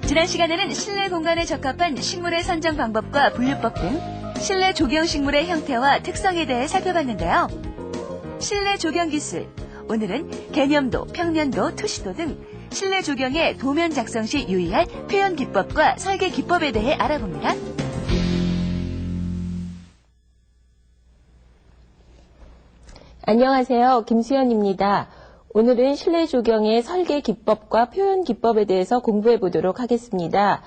지난 시간에는 실내 공간에 적합한 식물의 선정 방법과 분류법 등 실내 조경 식물의 형태와 특성에 대해 살펴봤는데요. 실내 조경 기술, 오늘은 개념도, 평면도, 투시도 등 실내 조경의 도면 작성 시 유의할 표현 기법과 설계 기법에 대해 알아봅니다. 안녕하세요. 김수연입니다. 오늘은 실내 조경의 설계 기법과 표현 기법에 대해서 공부해 보도록 하겠습니다.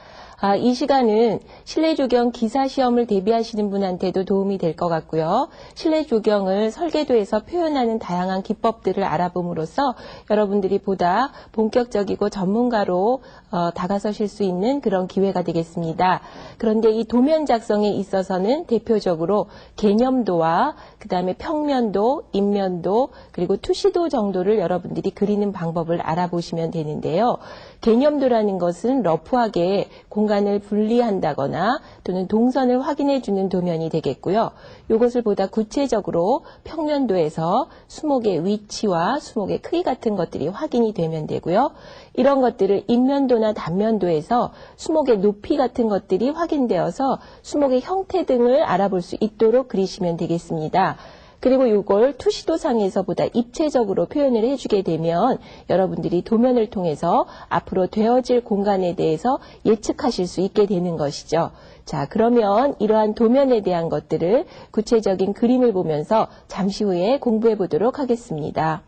이 시간은 실내 조경 기사 시험을 대비하시는 분한테도 도움이 될 것 같고요. 실내 조경을 설계도에서 표현하는 다양한 기법들을 알아봄으로써 여러분들이 보다 본격적이고 전문가로 다가서실 수 있는 그런 기회가 되겠습니다. 그런데 이 도면 작성에 있어서는 대표적으로 개념도와 그 다음에 평면도, 인면도, 그리고 투시도 정도를 여러분들이 그리는 방법을 알아보시면 되는데요. 개념도라는 것은 러프하게 공간을 분리한다거나 또는 동선을 확인해 주는 도면이 되겠고요. 이것을 보다 구체적으로 평면도에서 수목의 위치와 수목의 크기 같은 것들이 확인이 되면 되고요. 이런 것들을 인면도나 단면도에서 수목의 높이 같은 것들이 확인되어서 수목의 형태 등을 알아볼 수 있도록 그리시면 되겠습니다. 그리고 이걸 투시도상에서 보다 입체적으로 표현을 해주게 되면 여러분들이 도면을 통해서 앞으로 되어질 공간에 대해서 예측하실 수 있게 되는 것이죠. 자, 그러면 이러한 도면에 대한 것들을 구체적인 그림을 보면서 잠시 후에 공부해 보도록 하겠습니다.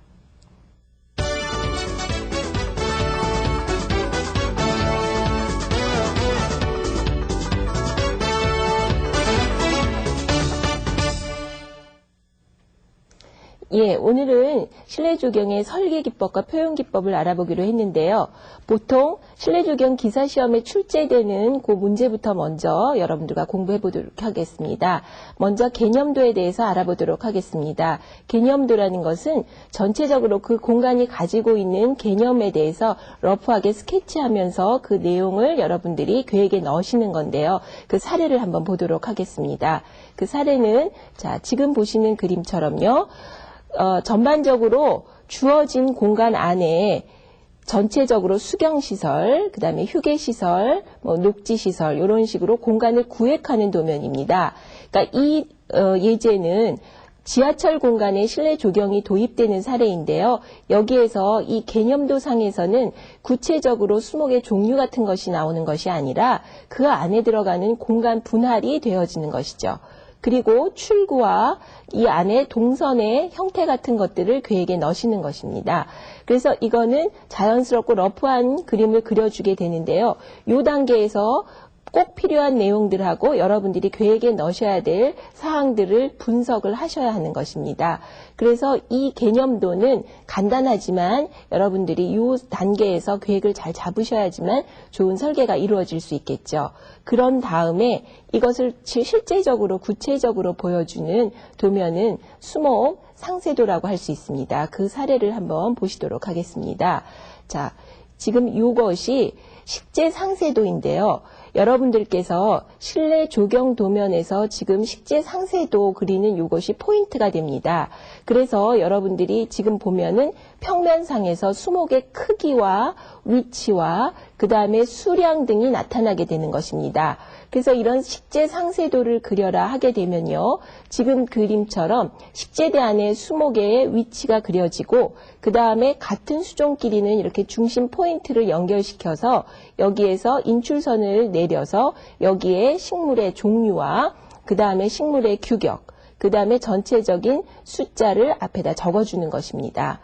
오늘은 실내 조경의 설계 기법과 표현 기법을 알아보기로 했는데요. 보통 실내 조경 기사 시험에 출제되는 그 문제부터 먼저 여러분들과 공부해 보도록 하겠습니다. 먼저 개념도에 대해서 알아보도록 하겠습니다. 개념도라는 것은 전체적으로 그 공간이 가지고 있는 개념에 대해서 러프하게 스케치하면서 그 내용을 여러분들이 계획에 넣으시는 건데요. 그 사례를 한번 보도록 하겠습니다. 그 사례는 자, 지금 보시는 그림처럼요. 전반적으로 주어진 공간 안에 전체적으로 수경시설, 그 다음에 휴게시설, 녹지시설 이런 식으로 공간을 구획하는 도면입니다. 그러니까 이 예제는 지하철 공간에 실내 조경이 도입되는 사례인데요. 여기에서 이 개념도 상에서는 구체적으로 수목의 종류 같은 것이 나오는 것이 아니라 그 안에 들어가는 공간 분할이 되어지는 것이죠. 그리고 출구와 이 안에 동선의 형태 같은 것들을 계획에 넣으시는 것입니다. 그래서 이거는 자연스럽고 러프한 그림을 그려주게 되는데요. 이 단계에서 꼭 필요한 내용들하고 여러분들이 계획에 넣으셔야 될 사항들을 분석을 하셔야 하는 것입니다. 그래서 이 개념도는 간단하지만 여러분들이 이 단계에서 계획을 잘 잡으셔야지만 좋은 설계가 이루어질 수 있겠죠. 그런 다음에 이것을 실제적으로 구체적으로 보여주는 도면은 수목 상세도라고 할 수 있습니다. 그 사례를 한번 보시도록 하겠습니다. 자, 지금 이것이 식재 상세도인데요. 여러분들께서 실내 조경 도면에서 지금 식재 상세도 그리는 이것이 포인트가 됩니다. 그래서 여러분들이 지금 보면은 평면상에서 수목의 크기와 위치와 그 다음에 수량 등이 나타나게 되는 것입니다. 그래서 이런 식재 상세도를 그려라 하게 되면요. 지금 그림처럼 식재대 안에 수목의 위치가 그려지고 그 다음에 같은 수종끼리는 이렇게 중심 포인트를 연결시켜서 여기에서 인출선을 내려서 여기에 식물의 종류와 그 다음에 식물의 규격, 그 다음에 전체적인 숫자를 앞에다 적어주는 것입니다.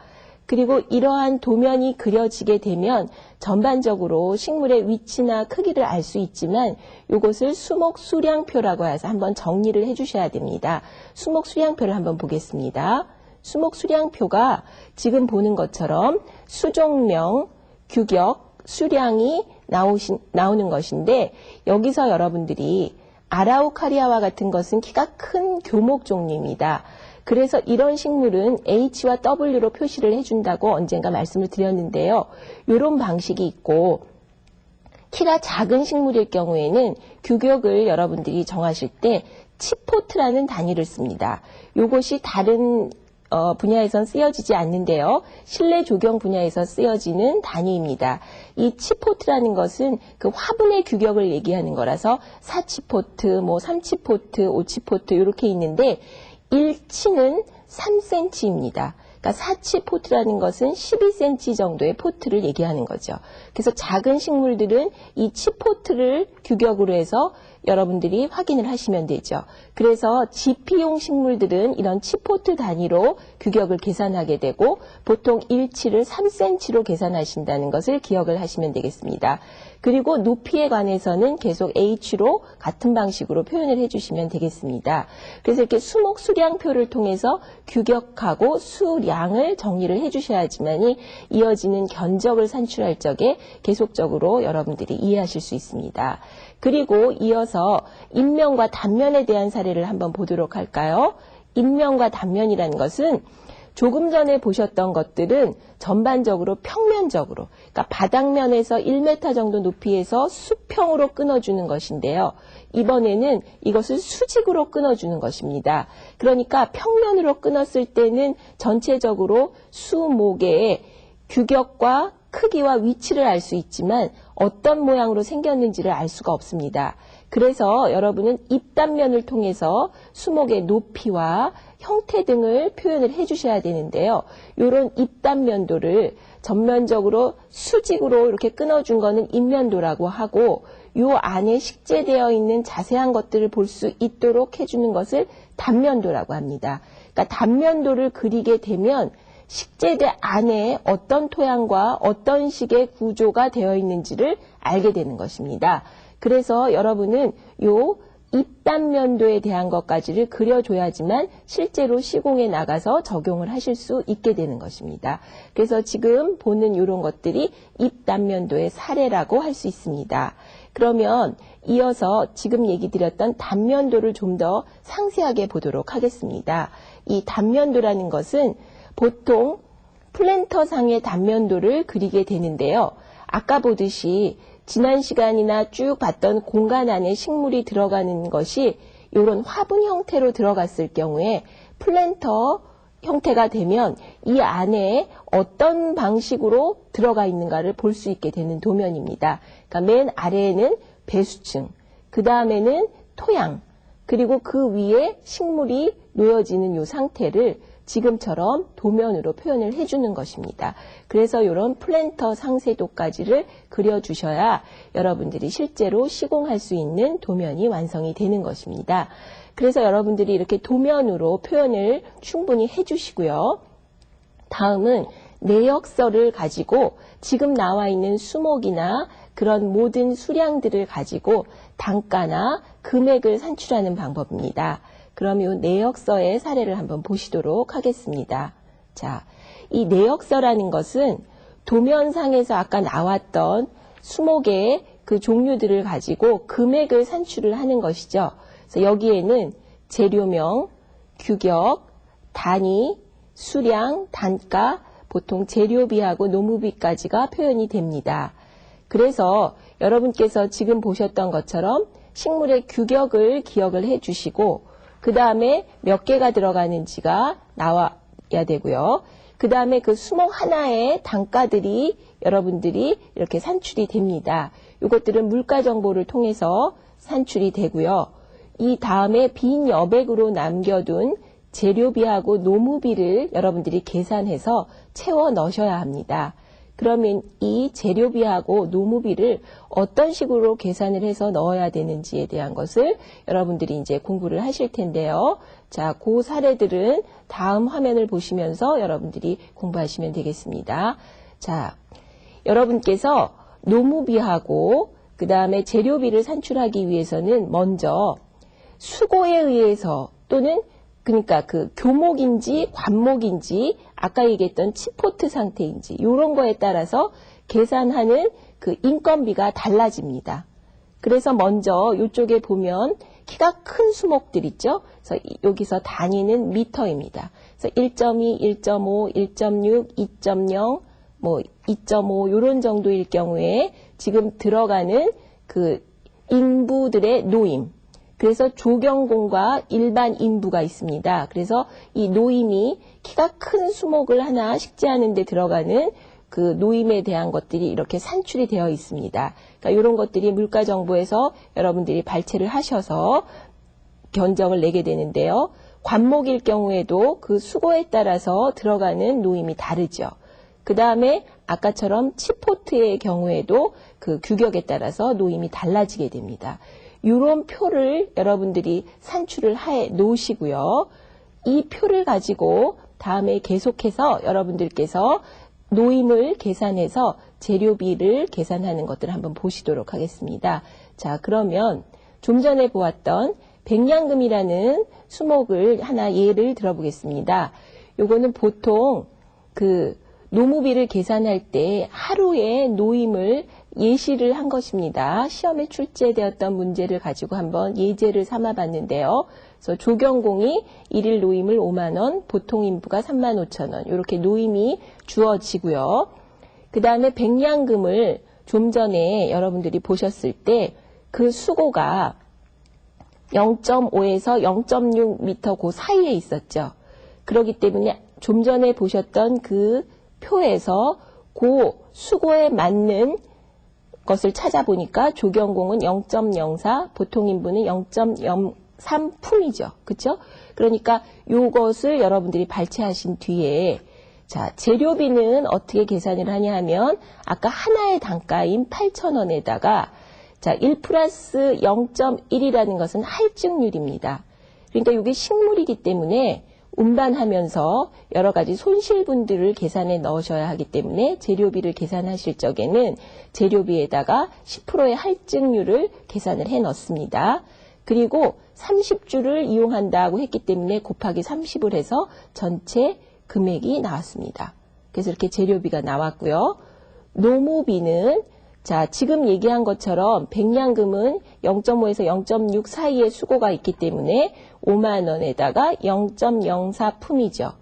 그리고 이러한 도면이 그려지게 되면 전반적으로 식물의 위치나 크기를 알 수 있지만 이것을 수목 수량표라고 해서 한번 정리를 해주셔야 됩니다. 수목 수량표를 한번 보겠습니다. 수목 수량표가 지금 보는 것처럼 수종명, 규격, 수량이 나오는 것인데 여기서 여러분들이 아라우카리아와 같은 것은 키가 큰 교목 종류입니다. 그래서 이런 식물은 H와 W로 표시를 해준다고 언젠가 말씀을 드렸는데요. 이런 방식이 있고 키가 작은 식물일 경우에는 규격을 여러분들이 정하실 때 치포트라는 단위를 씁니다. 이것이 다른 분야에선 쓰여지지 않는데요. 실내 조경 분야에서 쓰여지는 단위입니다. 이 치포트라는 것은 그 화분의 규격을 얘기하는 거라서 4치포트, 뭐 3치포트, 5치포트 이렇게 있는데 1치는 3cm입니다. 그러니까 4치 포트라는 것은 12cm 정도의 포트를 얘기하는 거죠. 그래서 작은 식물들은 이 치포트를 규격으로 해서 여러분들이 확인을 하시면 되죠. 그래서 지피용 식물들은 이런 치포트 단위로 규격을 계산하게 되고 보통 1치를 3cm로 계산하신다는 것을 기억을 하시면 되겠습니다. 그리고 높이에 관해서는 계속 H로 같은 방식으로 표현을 해주시면 되겠습니다. 그래서 이렇게 수목 수량표를 통해서 규격하고 수량을 정리를 해주셔야지만이 이어지는 견적을 산출할 적에 계속적으로 여러분들이 이해하실 수 있습니다. 그리고 이어서 인면과 단면에 대한 사례를 한번 보도록 할까요? 인면과 단면이라는 것은 조금 전에 보셨던 것들은 전반적으로 평면적으로, 그러니까 바닥면에서 1m 정도 높이에서 수평으로 끊어주는 것인데요. 이번에는 이것을 수직으로 끊어주는 것입니다. 그러니까 평면으로 끊었을 때는 전체적으로 수목의 규격과 크기와 위치를 알 수 있지만 어떤 모양으로 생겼는지를 알 수가 없습니다. 그래서 여러분은 입단면을 통해서 수목의 높이와 형태 등을 표현을 해주셔야 되는데요. 이런 입단면도를 전면적으로 수직으로 이렇게 끊어준 거는 입면도라고 하고 요 안에 식재되어 있는 자세한 것들을 볼 수 있도록 해주는 것을 단면도라고 합니다. 그러니까 단면도를 그리게 되면 식재대 안에 어떤 토양과 어떤 식의 구조가 되어 있는지를 알게 되는 것입니다. 그래서 여러분은 요 입단면도에 대한 것까지를 그려줘야지만 실제로 시공에 나가서 적용을 하실 수 있게 되는 것입니다. 그래서 지금 보는 이런 것들이 입단면도의 사례라고 할 수 있습니다. 그러면 이어서 지금 얘기 드렸던 단면도를 좀 더 상세하게 보도록 하겠습니다. 이 단면도라는 것은 보통 플랜터상의 단면도를 그리게 되는데요. 아까 보듯이 지난 시간이나 쭉 봤던 공간 안에 식물이 들어가는 것이 이런 화분 형태로 들어갔을 경우에 플랜터 형태가 되면 이 안에 어떤 방식으로 들어가 있는가를 볼 수 있게 되는 도면입니다. 그러니까 맨 아래에는 배수층, 그 다음에는 토양, 그리고 그 위에 식물이 놓여지는 이 상태를 지금처럼 도면으로 표현을 해주는 것입니다. 그래서 이런 플랜터 상세도까지를 그려주셔야 여러분들이 실제로 시공할 수 있는 도면이 완성이 되는 것입니다. 그래서 여러분들이 이렇게 도면으로 표현을 충분히 해주시고요. 다음은 내역서를 가지고 지금 나와 있는 수목이나 그런 모든 수량들을 가지고 단가나 금액을 산출하는 방법입니다. 그럼 이 내역서의 사례를 한번 보시도록 하겠습니다. 자, 이 내역서라는 것은 도면상에서 아까 나왔던 수목의 그 종류들을 가지고 금액을 산출을 하는 것이죠. 그래서 여기에는 재료명, 규격, 단위, 수량, 단가, 보통 재료비하고 노무비까지가 표현이 됩니다. 그래서 여러분께서 지금 보셨던 것처럼 식물의 규격을 기억을 해 주시고 그 다음에 몇 개가 들어가는지가 나와야 되고요. 그 다음에 그 수목 하나의 단가들이 여러분들이 이렇게 산출이 됩니다. 이것들은 물가 정보를 통해서 산출이 되고요. 이 다음에 빈 여백으로 남겨둔 재료비하고 노무비를 여러분들이 계산해서 채워 넣으셔야 합니다. 그러면 이 재료비하고 노무비를 어떤 식으로 계산을 해서 넣어야 되는지에 대한 것을 여러분들이 이제 공부를 하실 텐데요. 자, 그 사례들은 다음 화면을 보시면서 여러분들이 공부하시면 되겠습니다. 자, 여러분께서 노무비하고 그 다음에 재료비를 산출하기 위해서는 먼저 수고에 의해서 또는 그러니까 그 교목인지 관목인지 아까 얘기했던 치포트 상태인지 이런 거에 따라서 계산하는 그 인건비가 달라집니다. 그래서 먼저 이쪽에 보면 키가 큰 수목들 있죠. 그래서 여기서 단위는 미터입니다. 그래서 1.2, 1.5, 1.6, 2.0, 뭐 2.5 이런 정도일 경우에 지금 들어가는 그 인부들의 노임 그래서 조경공과 일반 인부가 있습니다. 그래서 이 노임이 키가 큰 수목을 하나 식재하는 데 들어가는 그 노임에 대한 것들이 이렇게 산출이 되어 있습니다. 그러니까 이런 것들이 물가정보에서 여러분들이 발췌를 하셔서 견적을 내게 되는데요. 관목일 경우에도 그 수고에 따라서 들어가는 노임이 다르죠. 그 다음에 아까처럼 치포트의 경우에도 그 규격에 따라서 노임이 달라지게 됩니다. 이런 표를 여러분들이 산출을 해 놓으시고요. 이 표를 가지고 다음에 계속해서 여러분들께서 노임을 계산해서 재료비를 계산하는 것들을 한번 보시도록 하겠습니다. 자, 그러면 좀 전에 보았던 백냥금이라는 수목을 하나 예를 들어보겠습니다. 요거는 보통 그 노무비를 계산할 때 하루에 노임을 예시를 한 것입니다. 시험에 출제되었던 문제를 가지고 한번 예제를 삼아 봤는데요. 그래서 조경공이 일일 노임을 5만 원, 보통 인부가 3만 5천 원 이렇게 노임이 주어지고요. 그 다음에 백냥금을 좀 전에 여러분들이 보셨을 때 그 수고가 0.5에서 0.6m 그 사이에 있었죠. 그렇기 때문에 좀 전에 보셨던 그 표에서 그 수고에 맞는 것을 찾아보니까 조경공은 0.04, 보통 인부는 0.03 품이죠. 그렇죠? 그러니까 이것을 여러분들이 발췌하신 뒤에 자, 재료비는 어떻게 계산을 하냐 하면 아까 하나의 단가인 8,000원에다가 자, 1 플러스 0.1이라는 것은 할증률입니다. 그러니까 이게 식물이기 때문에 운반하면서 여러 가지 손실분들을 계산에 넣으셔야 하기 때문에 재료비를 계산하실 적에는 재료비에다가 10%의 할증률을 계산을 해 넣습니다. 그리고 30주를 이용한다고 했기 때문에 곱하기 30을 해서 전체 금액이 나왔습니다. 그래서 이렇게 재료비가 나왔고요. 노무비는 자, 지금 얘기한 것처럼 백냥금은 0.5에서 0.6 사이의 수고가 있기 때문에 5만 원에다가 0.04 품이죠.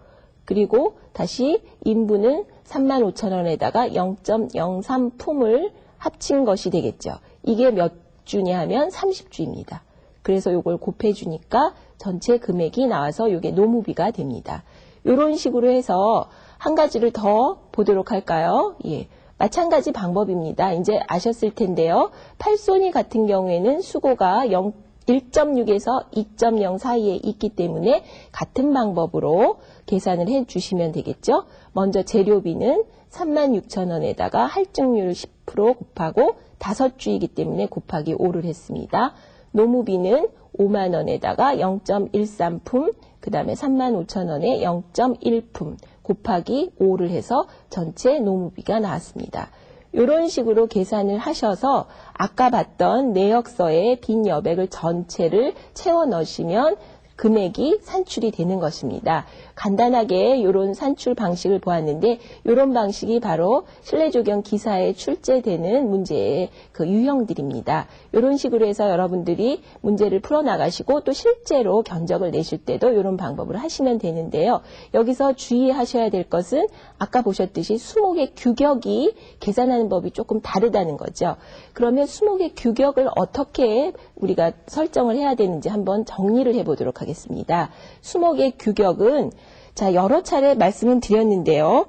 그리고 다시 인부는 3만 5천 원에다가 0.03 품을 합친 것이 되겠죠. 이게 몇 주냐 하면 30주입니다. 그래서 이걸 곱해주니까 전체 금액이 나와서 이게 노무비가 됩니다. 이런 식으로 해서 한 가지를 더 보도록 할까요? 예. 마찬가지 방법입니다. 이제 아셨을 텐데요. 팔손이 같은 경우에는 수고가 1.6에서 2.0 사이에 있기 때문에 같은 방법으로 계산을 해 주시면 되겠죠. 먼저 재료비는 36,000원에다가 할증률 10% 곱하고 5주이기 때문에 곱하기 5를 했습니다. 노무비는 5만 원에다가 0.13품, 그 다음에 35,000원에 0.1품 곱하기 5를 해서 전체 노무비가 나왔습니다. 이런 식으로 계산을 하셔서 아까 봤던 내역서의 빈 여백을 전체를 채워 넣으시면 금액이 산출이 되는 것입니다. 간단하게 이런 산출 방식을 보았는데 이런 방식이 바로 실내조경 기사에 출제되는 문제의 그 유형들입니다. 이런 식으로 해서 여러분들이 문제를 풀어나가시고 또 실제로 견적을 내실 때도 이런 방법을 하시면 되는데요. 여기서 주의하셔야 될 것은 아까 보셨듯이 수목의 규격이 계산하는 법이 조금 다르다는 거죠. 그러면 수목의 규격을 어떻게 우리가 설정을 해야 되는지 한번 정리를 해보도록 하겠습니다. 수목의 규격은 자 여러 차례 말씀을 드렸는데요.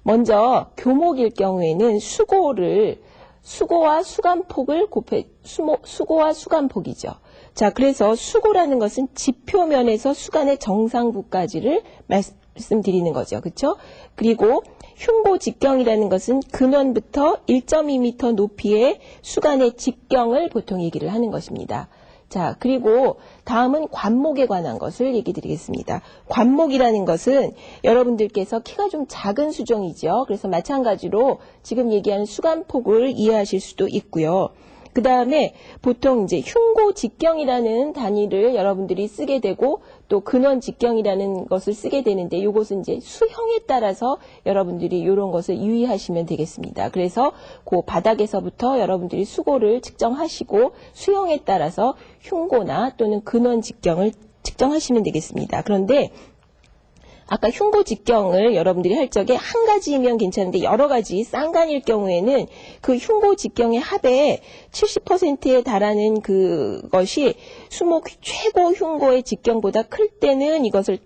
먼저 교목일 경우에는 수고와 수간폭을 수고와 수간폭이죠. 자 그래서 수고라는 것은 지표면에서 수간의 정상부까지를 말씀드리는 거죠. 그렇죠? 그리고 흉고 직경이라는 것은 근원부터 1.2m 높이의 수간의 직경을 보통 얘기를 하는 것입니다. 자, 그리고 다음은 관목에 관한 것을 얘기 드리겠습니다. 관목이라는 것은 여러분들께서 키가 좀 작은 수종이죠. 그래서 마찬가지로 지금 얘기하는 수간폭을 이해하실 수도 있고요. 그 다음에 보통 이제 흉고 직경이라는 단위를 여러분들이 쓰게 되고 또 근원 직경이라는 것을 쓰게 되는데 이것은 이제 수형에 따라서 여러분들이 이런 것을 유의하시면 되겠습니다. 그래서 그 바닥에서부터 여러분들이 수고를 측정하시고 수형에 따라서 흉고나 또는 근원 직경을 측정하시면 되겠습니다. 그런데 아까 흉고 직경을 여러분들이 할 적에 한 가지이면 괜찮은데 여러 가지 쌍간일 경우에는 그 흉고 직경의 합의 70%에 달하는 그것이 수목 최고 흉고의 직경보다 클 때는 이것을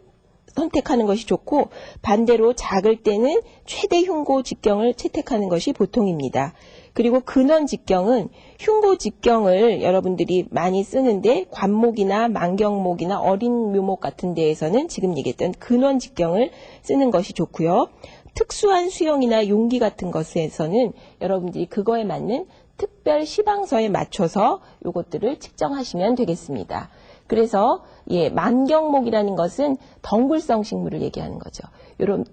선택하는 것이 좋고 반대로 작을 때는 최대 흉고 직경을 채택하는 것이 보통입니다. 그리고 근원 직경은 흉고 직경을 여러분들이 많이 쓰는데 관목이나 만경목이나 어린 묘목 같은 데에서는 지금 얘기했던 근원 직경을 쓰는 것이 좋고요. 특수한 수형이나 용기 같은 것에서는 여러분들이 그거에 맞는 특별 시방서에 맞춰서 요것들을 측정하시면 되겠습니다. 그래서 만경목이라는 것은 덩굴성 식물을 얘기하는 거죠. 이런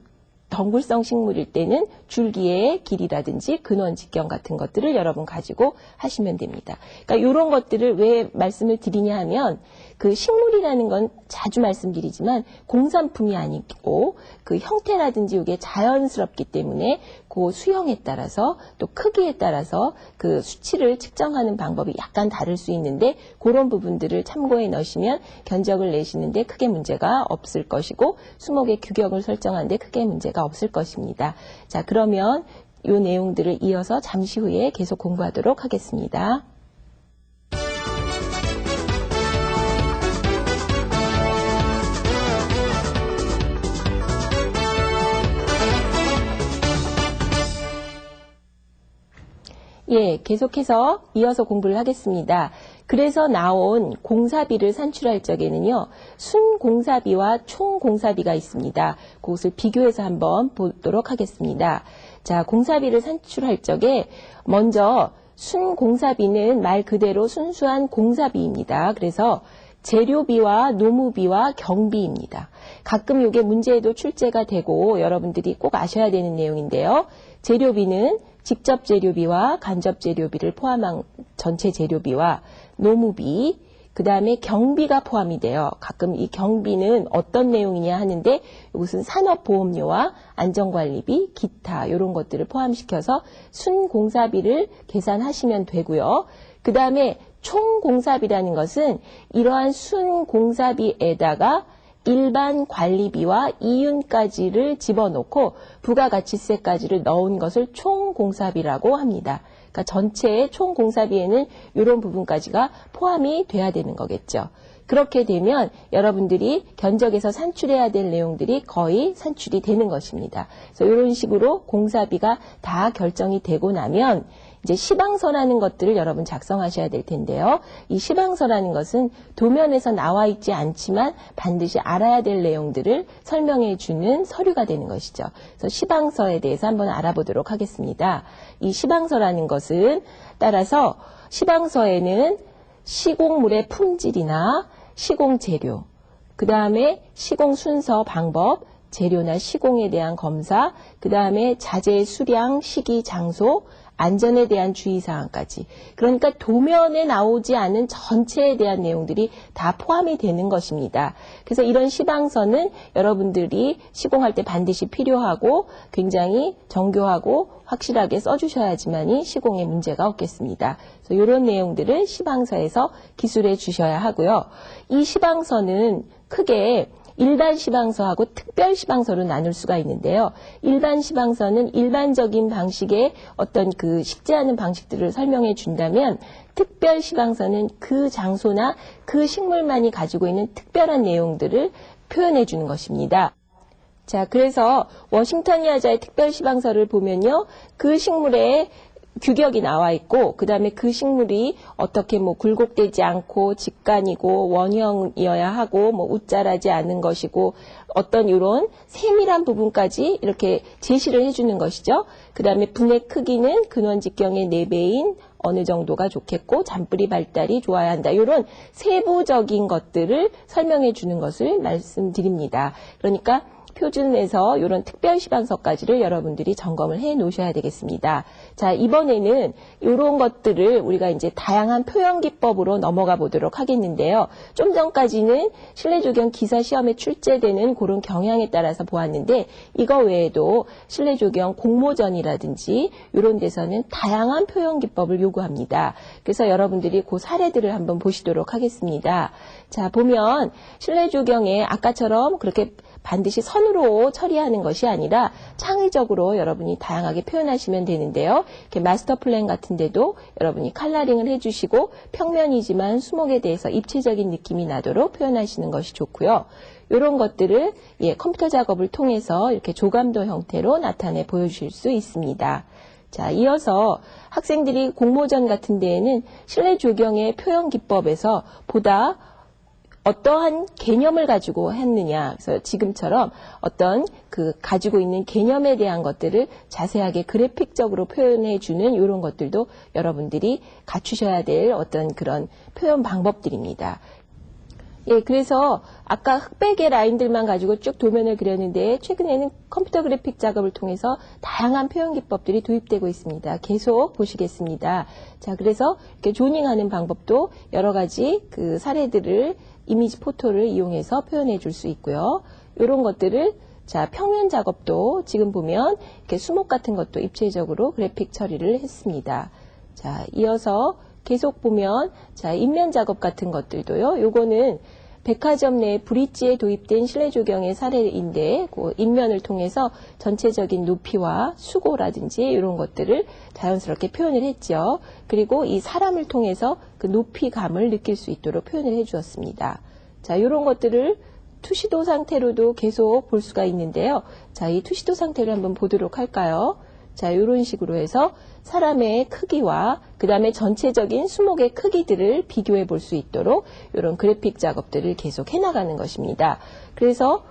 덩굴성 식물일 때는 줄기의 길이라든지 근원 직경 같은 것들을 여러분 가지고 하시면 됩니다. 그러니까 이런 것들을 왜 말씀을 드리냐 하면 그 식물이라는 건 자주 말씀드리지만 공산품이 아니고 그 형태라든지 이게 자연스럽기 때문에 그 수형에 따라서 또 크기에 따라서 그 수치를 측정하는 방법이 약간 다를 수 있는데 그런 부분들을 참고해 넣으시면 견적을 내시는데 크게 문제가 없을 것이고 수목의 규격을 설정하는데 크게 문제가 없을 것입니다. 자, 그러면 이 내용들을 이어서 잠시 후에 계속 공부하도록 하겠습니다. 계속해서 이어서 공부를 하겠습니다. 그래서 나온 공사비를 산출할 적에는요, 순공사비와 총공사비가 있습니다. 그것을 비교해서 한번 보도록 하겠습니다. 자, 공사비를 산출할 적에 먼저 순공사비는 말 그대로 순수한 공사비입니다. 그래서 재료비와 노무비와 경비입니다. 가끔 이게 문제에도 출제가 되고 여러분들이 꼭 아셔야 되는 내용인데요. 재료비는 직접 재료비와 간접 재료비를 포함한 전체 재료비와 노무비, 그 다음에 경비가 포함이 돼요. 가끔 이 경비는 어떤 내용이냐 하는데 이것은 산업보험료와 안전관리비, 기타 이런 것들을 포함시켜서 순공사비를 계산하시면 되고요. 그 다음에 총공사비라는 것은 이러한 순공사비에다가 일반 관리비와 이윤까지를 집어넣고 부가가치세까지를 넣은 것을 총공사비라고 합니다. 그러니까 전체의 총공사비에는 이런 부분까지가 포함이 돼야 되는 거겠죠. 그렇게 되면 여러분들이 견적에서 산출해야 될 내용들이 거의 산출이 되는 것입니다. 그래서 이런 식으로 공사비가 다 결정이 되고 나면 이제 시방서라는 것들을 여러분 작성하셔야 될 텐데요. 이 시방서라는 것은 도면에서 나와 있지 않지만 반드시 알아야 될 내용들을 설명해 주는 서류가 되는 것이죠. 그래서 시방서에 대해서 한번 알아보도록 하겠습니다. 이 시방서라는 것은 따라서 시방서에는 시공물의 품질이나 시공재료, 그 다음에 시공순서 방법, 재료나 시공에 대한 검사, 그 다음에 자재 수량, 시기, 장소, 안전에 대한 주의사항까지. 그러니까 도면에 나오지 않은 전체에 대한 내용들이 다 포함이 되는 것입니다. 그래서 이런 시방서는 여러분들이 시공할 때 반드시 필요하고 굉장히 정교하고 확실하게 써주셔야지만이 시공에 문제가 없겠습니다. 그래서 이런 내용들을 시방서에서 기술해 주셔야 하고요. 이 시방서는 크게 일반 시방서하고 특별 시방서로 나눌 수가 있는데요. 일반 시방서는 일반적인 방식의 어떤 그 식재하는 방식들을 설명해 준다면 특별 시방서는 그 장소나 그 식물만이 가지고 있는 특별한 내용들을 표현해 주는 것입니다. 자, 그래서 워싱턴 야자의 특별 시방서를 보면요. 그 식물의 규격이 나와 있고 그 다음에 그 식물이 어떻게 굴곡되지 않고 직간이고 원형이어야 하고 웃자라지 않은 것이고 어떤 이런 세밀한 부분까지 이렇게 제시를 해주는 것이죠. 그 다음에 분의 크기는 근원직경의 4배인 어느 정도가 좋겠고 잔뿌리 발달이 좋아야 한다. 이런 세부적인 것들을 설명해 주는 것을 말씀드립니다. 그러니까 표준에서 이런 특별 시방서까지를 여러분들이 점검을 해 놓으셔야 되겠습니다. 자, 이번에는 이런 것들을 우리가 이제 다양한 표현 기법으로 넘어가 보도록 하겠는데요. 좀 전까지는 실내조경 기사 시험에 출제되는 그런 경향에 따라서 보았는데 이거 외에도 실내조경 공모전이라든지 이런 데서는 다양한 표현 기법을 요구합니다. 그래서 여러분들이 그 사례들을 한번 보시도록 하겠습니다. 자, 보면 실내조경에 아까처럼 그렇게 반드시 선으로 처리하는 것이 아니라 창의적으로 여러분이 다양하게 표현하시면 되는데요. 이렇게 마스터 플랜 같은 데도 여러분이 컬러링을 해주시고 평면이지만 수목에 대해서 입체적인 느낌이 나도록 표현하시는 것이 좋고요. 이런 것들을 컴퓨터 작업을 통해서 이렇게 조감도 형태로 나타내 보여주실 수 있습니다. 자, 이어서 학생들이 공모전 같은 데에는 실내 조경의 표현 기법에서 보다 어떠한 개념을 가지고 했느냐. 그래서 지금처럼 어떤 가지고 있는 개념에 대한 것들을 자세하게 그래픽적으로 표현해 주는 이런 것들도 여러분들이 갖추셔야 될 어떤 그런 표현 방법들입니다. 그래서 아까 흑백의 라인들만 가지고 쭉 도면을 그렸는데 최근에는 컴퓨터 그래픽 작업을 통해서 다양한 표현 기법들이 도입되고 있습니다. 계속 보시겠습니다. 자, 그래서 이렇게 조닝하는 방법도 여러 가지 사례들을 이미지 포토를 이용해서 표현해 줄 수 있고요. 이런 것들을 평면 작업도 지금 보면 이렇게 수목 같은 것도 입체적으로 그래픽 처리를 했습니다. 자, 이어서 계속 보면 인면 작업 같은 것들도요. 요거는 백화점 내 브릿지에 도입된 실내 조경의 사례인데 그 인면을 통해서 전체적인 높이와 수고라든지 이런 것들을 자연스럽게 표현을 했죠. 그리고 이 사람을 통해서 그 높이감을 느낄 수 있도록 표현을 해주었습니다. 자, 이런 것들을 투시도 상태로도 계속 볼 수가 있는데요. 자, 이 투시도 상태를 한번 보도록 할까요? 자, 이런 식으로 해서 사람의 크기와 그 다음에 전체적인 수목의 크기들을 비교해 볼 수 있도록 이런 그래픽 작업들을 계속 해나가는 것입니다. 그래서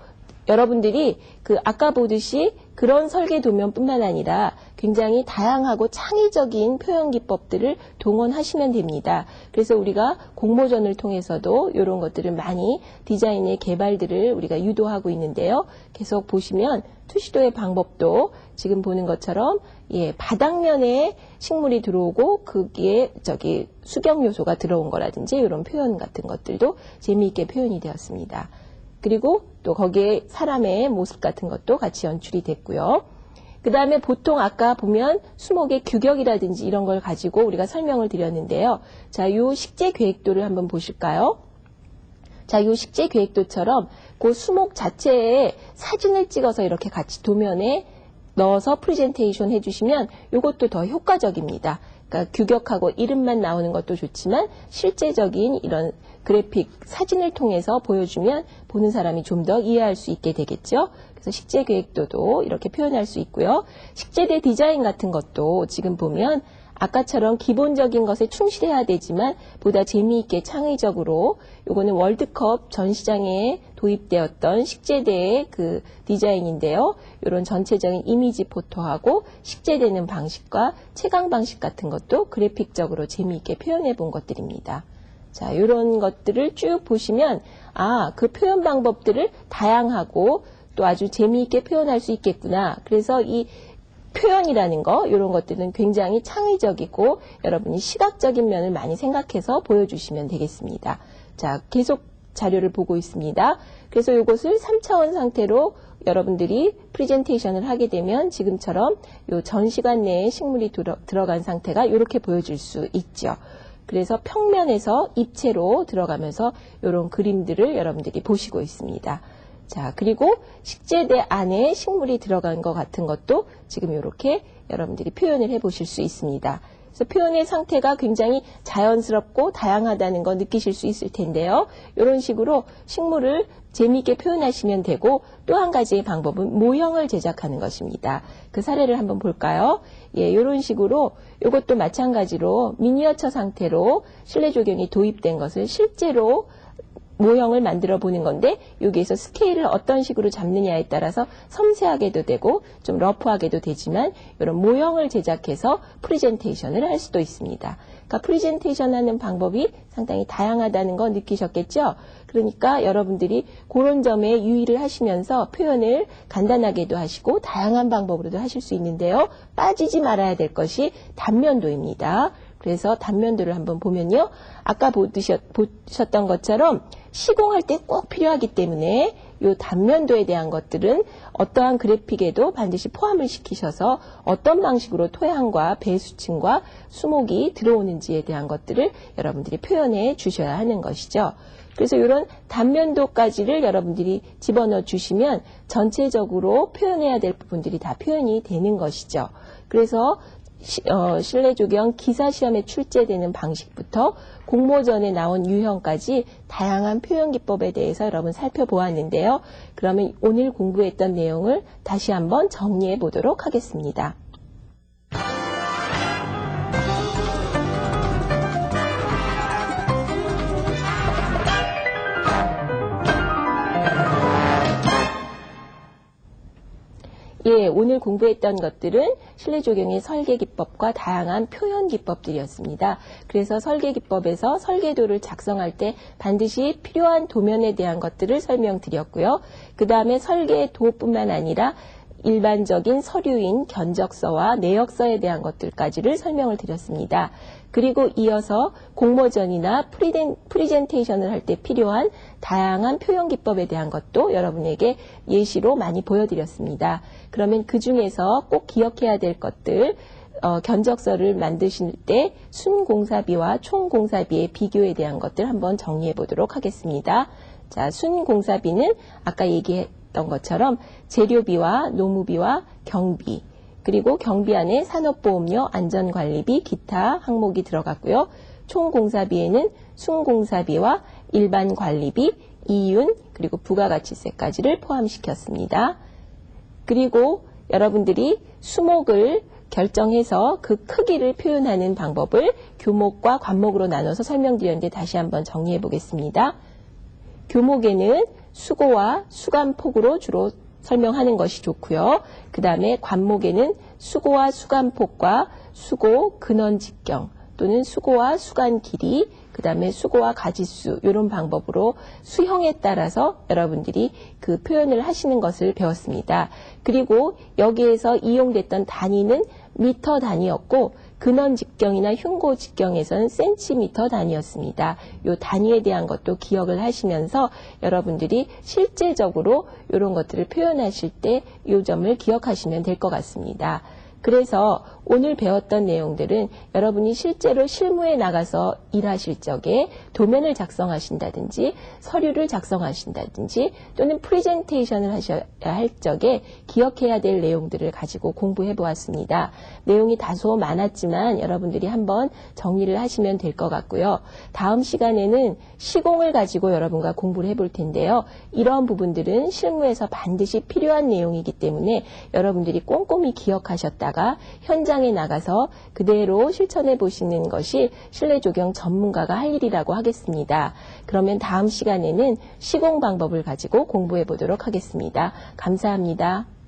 여러분들이 아까 보듯이 그런 설계 도면뿐만 아니라 굉장히 다양하고 창의적인 표현 기법들을 동원하시면 됩니다. 그래서 우리가 공모전을 통해서도 이런 것들을 많이 디자인의 개발들을 우리가 유도하고 있는데요. 계속 보시면 투시도의 방법도 지금 보는 것처럼 바닥면에 식물이 들어오고 거기에 수경 요소가 들어온 거라든지 이런 표현 같은 것들도 재미있게 표현이 되었습니다. 그리고 또 거기에 사람의 모습 같은 것도 같이 연출이 됐고요. 그 다음에 보통 아까 보면 수목의 규격이라든지 이런 걸 가지고 우리가 설명을 드렸는데요. 자, 요 식재 계획도를 한번 보실까요? 자, 요 식재 계획도처럼 그 수목 자체에 사진을 찍어서 이렇게 같이 도면에 넣어서 프레젠테이션 해주시면 이것도 더 효과적입니다. 그러니까 규격하고 이름만 나오는 것도 좋지만 실제적인 이런 그래픽 사진을 통해서 보여주면 보는 사람이 좀 더 이해할 수 있게 되겠죠. 그래서 식재 계획도도 이렇게 표현할 수 있고요. 식재대 디자인 같은 것도 지금 보면 아까처럼 기본적인 것에 충실해야 되지만 보다 재미있게 창의적으로 요거는 월드컵 전시장에 도입되었던 식재대의 디자인인데요. 이런 전체적인 이미지 포토하고 식재되는 방식과 채광 방식 같은 것도 그래픽적으로 재미있게 표현해 본 것들입니다. 자, 이런 것들을 쭉 보시면 그 표현 방법들을 다양하고 또 아주 재미있게 표현할 수 있겠구나. 그래서 이 표현이라는 거, 이런 것들은 굉장히 창의적이고 여러분이 시각적인 면을 많이 생각해서 보여주시면 되겠습니다. 자, 계속 자료를 보고 있습니다. 그래서 이것을 3차원 상태로 여러분들이 프레젠테이션을 하게 되면 지금처럼 이 전시관 내에 식물이 들어간 상태가 이렇게 보여질 수 있죠. 그래서 평면에서 입체로 들어가면서 이런 그림들을 여러분들이 보시고 있습니다. 자, 그리고 식재대 안에 식물이 들어간 것 같은 것도 지금 이렇게 여러분들이 표현을 해 보실 수 있습니다. 그래서 표현의 상태가 굉장히 자연스럽고 다양하다는 거 느끼실 수 있을 텐데요. 이런 식으로 식물을 재미있게 표현하시면 되고 또 한 가지의 방법은 모형을 제작하는 것입니다. 그 사례를 한번 볼까요? 이런 식으로 이것도 마찬가지로 미니어처 상태로 실내 조경이 도입된 것을 실제로 모형을 만들어 보는 건데 여기에서 스케일을 어떤 식으로 잡느냐에 따라서 섬세하게도 되고 좀 러프하게도 되지만 이런 모형을 제작해서 프레젠테이션을 할 수도 있습니다. 그러니까 프레젠테이션 하는 방법이 상당히 다양하다는 거 느끼셨겠죠? 그러니까 여러분들이 그런 점에 유의를 하시면서 표현을 간단하게도 하시고 다양한 방법으로도 하실 수 있는데요. 빠지지 말아야 될 것이 단면도입니다. 그래서 단면도를 한번 보면요. 아까 보셨던 것처럼 시공할 때 꼭 필요하기 때문에 이 단면도에 대한 것들은 어떠한 그래픽에도 반드시 포함을 시키셔서 어떤 방식으로 토양과 배수층과 수목이 들어오는지에 대한 것들을 여러분들이 표현해 주셔야 하는 것이죠. 그래서 이런 단면도까지를 여러분들이 집어넣어 주시면 전체적으로 표현해야 될 부분들이 다 표현이 되는 것이죠. 그래서 실내 조경 기사 시험에 출제되는 방식부터 공모전에 나온 유형까지 다양한 표현 기법에 대해서 여러분 살펴보았는데요. 그러면 오늘 공부했던 내용을 다시 한번 정리해 보도록 하겠습니다. 예, 오늘 공부했던 것들은 실내 조경의 설계 기법과 다양한 표현 기법들이었습니다. 그래서 설계 기법에서 설계도를 작성할 때 반드시 필요한 도면에 대한 것들을 설명드렸고요. 그 다음에 설계도뿐만 아니라 일반적인 서류인 견적서와 내역서에 대한 것들까지를 설명을 드렸습니다. 그리고 이어서 공모전이나 프리젠테이션을 할 때 필요한 다양한 표현 기법에 대한 것도 여러분에게 예시로 많이 보여드렸습니다. 그러면 그 중에서 꼭 기억해야 될 것들, 견적서를 만드실 때 순공사비와 총공사비의 비교에 대한 것들 한번 정리해 보도록 하겠습니다. 자, 순공사비는 아까 얘기했던 것처럼 재료비와 노무비와 경비, 그리고 경비 안에 산업보험료, 안전관리비, 기타 항목이 들어갔고요. 총공사비에는 순공사비와 일반관리비, 이윤, 그리고 부가가치세까지를 포함시켰습니다. 그리고 여러분들이 수목을 결정해서 그 크기를 표현하는 방법을 교목과 관목으로 나눠서 설명드렸는데 다시 한번 정리해 보겠습니다. 교목에는 수고와 수간폭으로 주로 설명하는 것이 좋고요. 그 다음에 관목에는 수고와 수간폭과 수고 근원 직경 또는 수고와 수간 길이, 그 다음에 수고와 가지수 이런 방법으로 수형에 따라서 여러분들이 그 표현을 하시는 것을 배웠습니다. 그리고 여기에서 이용됐던 단위는 미터 단위였고 근원 직경이나 흉고 직경에서는 센티미터 단위였습니다. 이 단위에 대한 것도 기억을 하시면서 여러분들이 실제적으로 이런 것들을 표현하실 때 이 점을 기억하시면 될 것 같습니다. 그래서 오늘 배웠던 내용들은 여러분이 실제로 실무에 나가서 일하실 적에 도면을 작성하신다든지 서류를 작성하신다든지 또는 프레젠테이션을 하셔야 할 적에 기억해야 될 내용들을 가지고 공부해 보았습니다. 내용이 다소 많았지만 여러분들이 한번 정리를 하시면 될 것 같고요. 다음 시간에는 시공을 가지고 여러분과 공부를 해볼 텐데요. 이러한 부분들은 실무에서 반드시 필요한 내용이기 때문에 여러분들이 꼼꼼히 기억하셨다가 현장에 나가서 그대로 실천해 보시는 것이 실내 조경 전문가가 할 일이라고 하겠습니다. 그러면 다음 시간에는 시공 방법을 가지고 공부해 보도록 하겠습니다. 감사합니다.